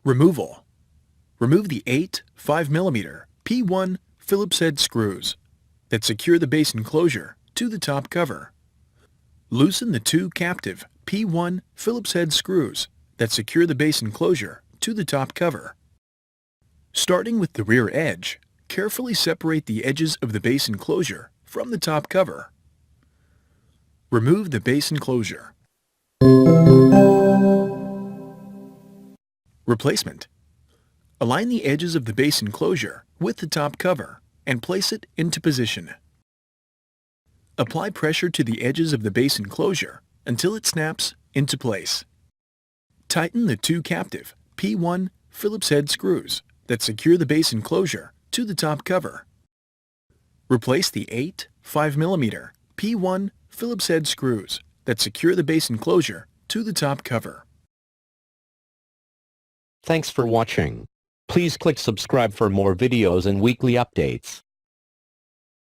Removal. Remove the 8 5mm P1 Phillips head screws that secure the base enclosure to the top cover. Loosen the 2 captive P1 Phillips head screws that secure the base enclosure to the top cover. Starting with the rear edge, carefully separate the edges of the base enclosure from the top cover. Remove the base enclosure. Replacement. Align the edges of the base enclosure with the top cover and place it into position. Apply pressure to the edges of the base enclosure until it snaps into place. Tighten the 2 captive P1 Phillips head screws that secure the base enclosure to the top cover. Replace the 8 5mm P1 Phillips head screws that secure the base enclosure to the top cover. Thanks for watching. Please click subscribe for more videos and weekly updates.